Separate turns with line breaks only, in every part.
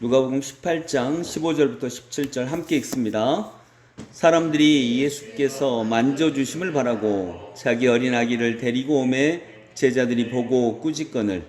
누가복음 18장 15절부터 17절 함께 읽습니다. 사람들이 예수께서 만져주심을 바라고 자기 어린 아기를 데리고 오매 제자들이 보고 꾸짖거늘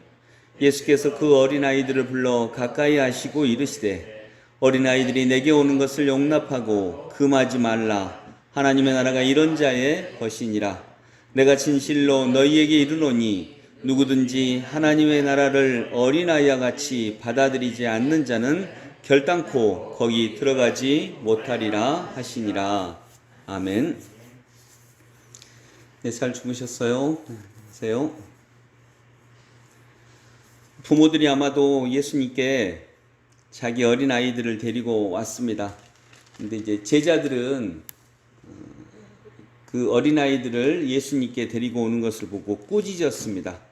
예수께서 그 어린 아이들을 불러 가까이 하시고 이르시되 어린 아이들이 내게 오는 것을 용납하고 금하지 말라. 하나님의 나라가 이런 자의 것이니라. 내가 진실로 너희에게 이르노니 누구든지 하나님의 나라를 어린아이와 같이 받아들이지 않는 자는 결단코 거기 들어가지 못하리라 하시니라. 아멘. 네, 잘 주무셨어요? 안녕하세요. 부모들이 아마도 예수님께 자기 어린아이들을 데리고 왔습니다. 근데 이제 제자들은 그 어린아이들을 예수님께 데리고 오는 것을 보고 꾸짖었습니다.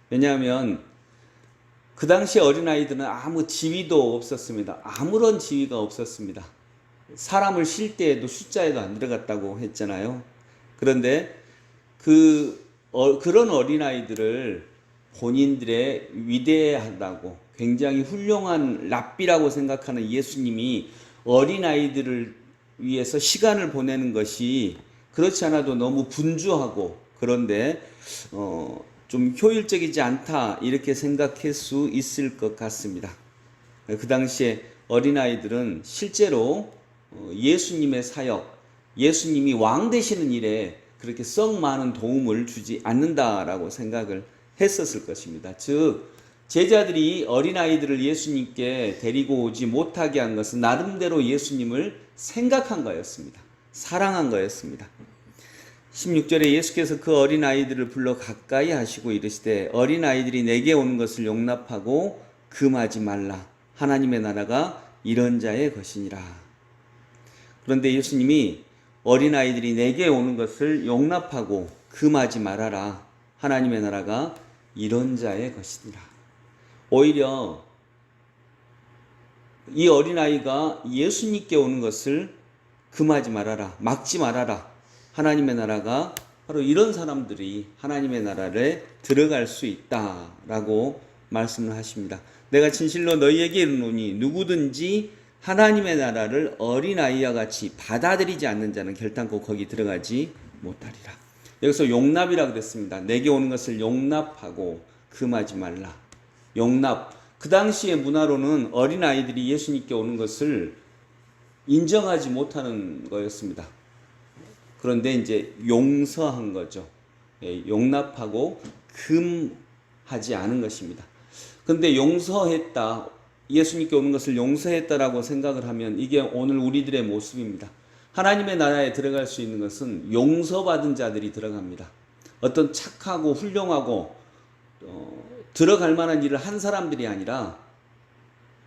왜냐하면 그 당시 어린아이들은 아무 지위도 없었습니다. 아무런 지위가 없었습니다. 사람을 쉴 때에도 숫자에도 안 들어갔다고 했잖아요. 그런데 그런 어린아이들을 본인들의 위대하다고 굉장히 훌륭한 랍비라고 생각하는 예수님이 어린아이들을 위해서 시간을 보내는 것이 그렇지 않아도 너무 분주하고 그런데 좀 효율적이지 않다 이렇게 생각할 수 있을 것 같습니다. 그 당시에 어린아이들은 실제로 예수님의 사역, 예수님이 왕 되시는 일에 그렇게 썩 많은 도움을 주지 않는다라고 생각을 했었을 것입니다. 즉 제자들이 어린아이들을 예수님께 데리고 오지 못하게 한 것은 나름대로 예수님을 생각한 거였습니다. 사랑한 거였습니다. 16절에 예수께서 그 어린아이들을 불러 가까이 하시고 이르시되 어린아이들이 내게 오는 것을 용납하고 금하지 말라. 하나님의 나라가 이런 자의 것이니라. 그런데 예수님이 어린아이들이 내게 오는 것을 용납하고 금하지 말아라. 하나님의 나라가 이런 자의 것이니라. 오히려 이 어린아이가 예수님께 오는 것을 금하지 말아라. 막지 말아라. 하나님의 나라가 바로 이런 사람들이 하나님의 나라에 들어갈 수 있다라고 말씀을 하십니다. 내가 진실로 너희에게 이르노니 누구든지 하나님의 나라를 어린아이와 같이 받아들이지 않는 자는 결단코 거기 들어가지 못하리라. 여기서 용납이라고 그랬습니다. 내게 오는 것을 용납하고 금하지 말라. 용납. 그 당시의 문화로는 어린아이들이 예수님께 오는 것을 인정하지 못하는 거였습니다. 그런데 이제 용서한 거죠. 용납하고 금하지 않은 것입니다. 그런데 용서했다, 예수님께 오는 것을 용서했다라고 생각을 하면 이게 오늘 우리들의 모습입니다. 하나님의 나라에 들어갈 수 있는 것은 용서받은 자들이 들어갑니다. 어떤 착하고 훌륭하고 들어갈 만한 일을 한 사람들이 아니라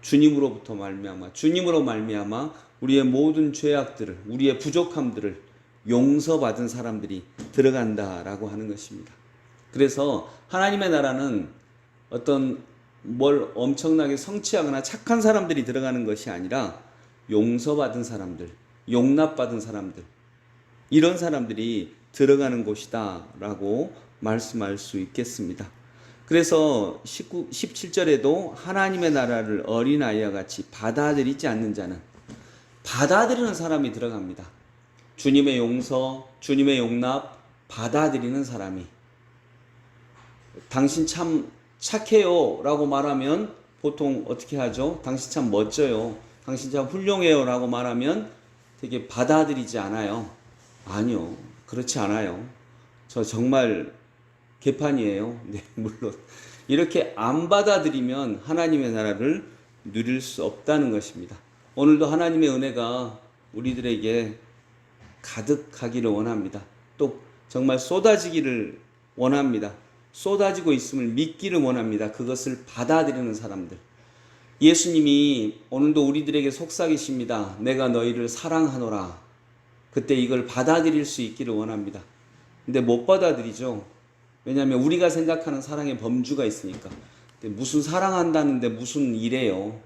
주님으로부터 말미암아, 주님으로 말미암아 우리의 모든 죄악들을, 우리의 부족함들을 용서받은 사람들이 들어간다라고 하는 것입니다. 그래서 하나님의 나라는 어떤 뭘 엄청나게 성취하거나 착한 사람들이 들어가는 것이 아니라 용서받은 사람들, 용납받은 사람들, 이런 사람들이 들어가는 곳이다라고 말씀할 수 있겠습니다. 그래서 17절에도 하나님의 나라를 어린아이와 같이 받아들이지 않는 자는, 받아들이는 사람이 들어갑니다. 주님의 용서, 주님의 용납 받아들이는 사람이, 당신 참 착해요 라고 말하면 보통 어떻게 하죠? 당신 참 멋져요, 당신 참 훌륭해요 라고 말하면 되게 받아들이지 않아요. 아니요, 그렇지 않아요. 저 정말 개판이에요. 네, 물론 이렇게 안 받아들이면 하나님의 나라를 누릴 수 없다는 것입니다. 오늘도 하나님의 은혜가 우리들에게 가득하기를 원합니다. 또 정말 쏟아지기를 원합니다. 쏟아지고 있음을 믿기를 원합니다. 그것을 받아들이는 사람들. 예수님이 오늘도 우리들에게 속삭이십니다. 내가 너희를 사랑하노라. 그때 이걸 받아들일 수 있기를 원합니다. 근데 못 받아들이죠. 왜냐하면 우리가 생각하는 사랑의 범주가 있으니까. 무슨 사랑한다는데 무슨 이래요.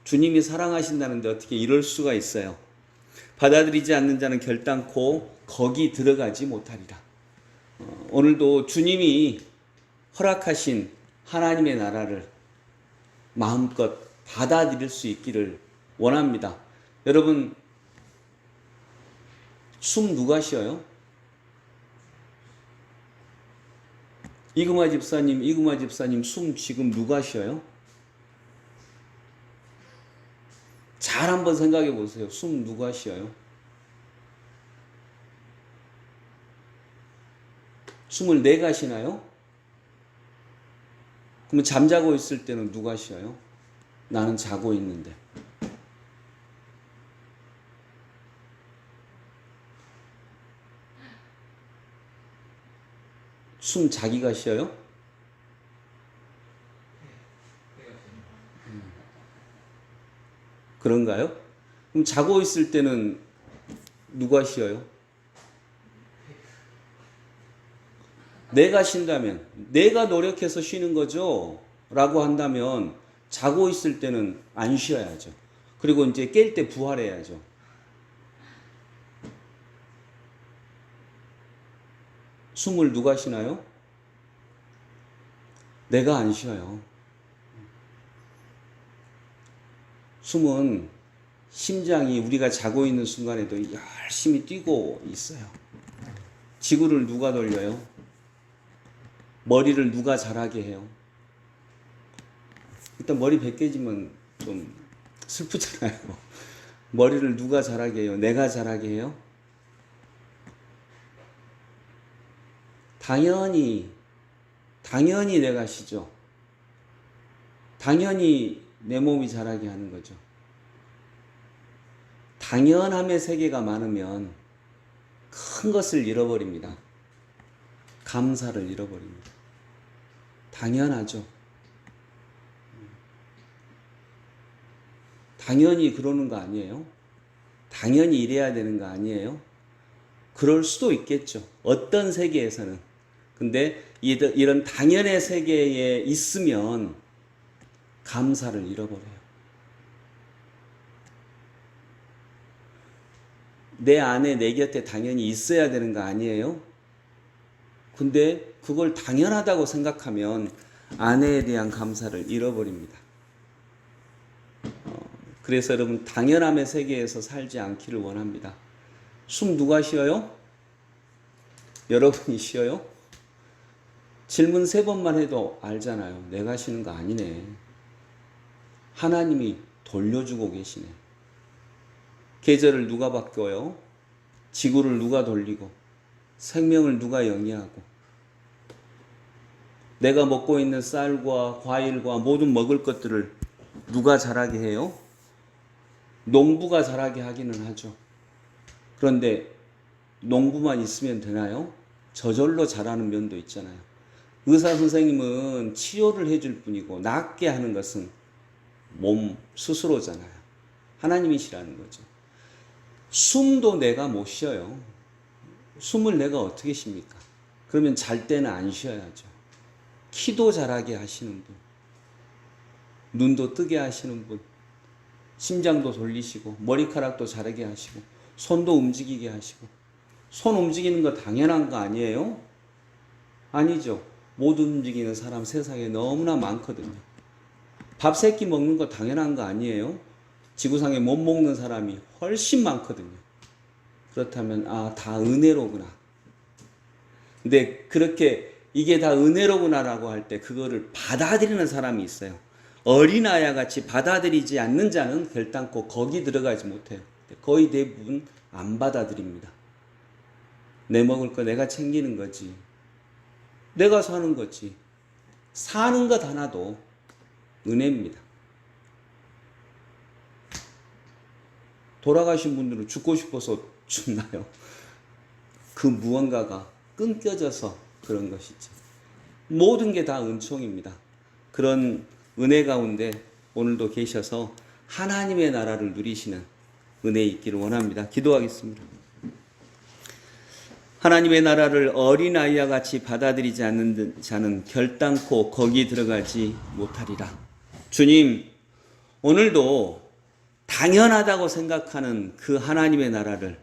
주님이 사랑하신다는데 어떻게 이럴 수가 있어요. 받아들이지 않는 자는 결단코 거기 들어가지 못하리라. 오늘도 주님이 허락하신 하나님의 나라를 마음껏 받아들일 수 있기를 원합니다. 여러분, 숨 누가 쉬어요? 이금화 집사님 숨 지금 누가 쉬어요? 잘 한번 생각해 보세요. 숨 누가 쉬어요? 숨을 내가 쉬나요? 그러면 잠자고 있을 때는 누가 쉬어요? 나는 자고 있는데. 숨 자기가 쉬어요? 그런가요? 그럼 자고 있을 때는 누가 쉬어요? 내가 쉰다면, 내가 노력해서 쉬는 거죠? 라고 한다면 자고 있을 때는 안 쉬어야죠. 그리고 이제 깰 때 부활해야죠. 숨을 누가 쉬나요? 내가 안 쉬어요. 숨은 심장이 우리가 자고 있는 순간에도 열심히 뛰고 있어요. 지구를 누가 돌려요? 머리를 누가 자라게 해요? 일단 머리 벗겨지면 좀 슬프잖아요. 머리를 누가 자라게 해요? 내가 자라게 해요? 당연히 내가 쉬죠. 당연히 내 몸이 자라게 하는 거죠. 당연함의 세계가 많으면 큰 것을 잃어버립니다. 감사를 잃어버립니다. 당연하죠. 당연히 그러는 거 아니에요? 당연히 이래야 되는 거 아니에요? 그럴 수도 있겠죠. 어떤 세계에서는. 근데 이런 당연의 세계에 있으면 감사를 잃어버려요. 내 안에 내 곁에 당연히 있어야 되는 거 아니에요? 근데 그걸 당연하다고 생각하면 아내에 대한 감사를 잃어버립니다. 그래서 여러분 당연함의 세계에서 살지 않기를 원합니다. 숨 누가 쉬어요? 여러분이 쉬어요? 질문 3번만 해도 알잖아요. 내가 쉬는 거 아니네. 하나님이 돌려주고 계시네. 계절을 누가 바꿔요? 지구를 누가 돌리고 생명을 누가 영위하고 내가 먹고 있는 쌀과 과일과 모든 먹을 것들을 누가 자라게 해요? 농부가 자라게 하기는 하죠. 그런데 농부만 있으면 되나요? 저절로 자라는 면도 있잖아요. 의사 선생님은 치료를 해줄 뿐이고 낫게 하는 것은 몸 스스로잖아요. 하나님이시라는 거죠. 숨도 내가 못 쉬어요. 숨을 내가 어떻게 쉽니까? 그러면 잘 때는 안 쉬어야죠. 키도 자라게 하시는 분, 눈도 뜨게 하시는 분, 심장도 돌리시고 머리카락도 자라게 하시고 손도 움직이게 하시고 손 움직이는 거 당연한 거 아니에요? 아니죠. 못 움직이는 사람 세상에 너무나 많거든요. 밥 3끼 먹는 거 당연한 거 아니에요? 지구상에 못 먹는 사람이 훨씬 많거든요. 그렇다면 다 은혜로구나. 근데 그렇게 이게 다 은혜로구나라고 할 때 그거를 받아들이는 사람이 있어요. 어린아이와 같이 받아들이지 않는 자는 결단코 거기 들어가지 못해요. 거의 대부분 안 받아들입니다. 내 먹을 거 내가 챙기는 거지. 내가 사는 거지. 사는 것 하나도 은혜입니다. 돌아가신 분들은 죽고 싶어서 죽나요? 그 무언가가 끊겨져서 그런 것이죠. 모든 게 다 은총입니다. 그런 은혜 가운데 오늘도 계셔서 하나님의 나라를 누리시는 은혜 있기를 원합니다. 기도하겠습니다. 하나님의 나라를 어린아이와 같이 받아들이지 않는 자는 결단코 거기 들어가지 못하리라. 주님, 오늘도 당연하다고 생각하는 그 하나님의 나라를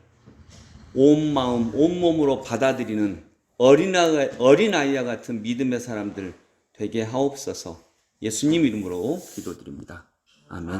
온 마음, 온 몸으로 받아들이는 어린아이와 같은 믿음의 사람들 되게 하옵소서. 예수님 이름으로 기도드립니다. 아멘.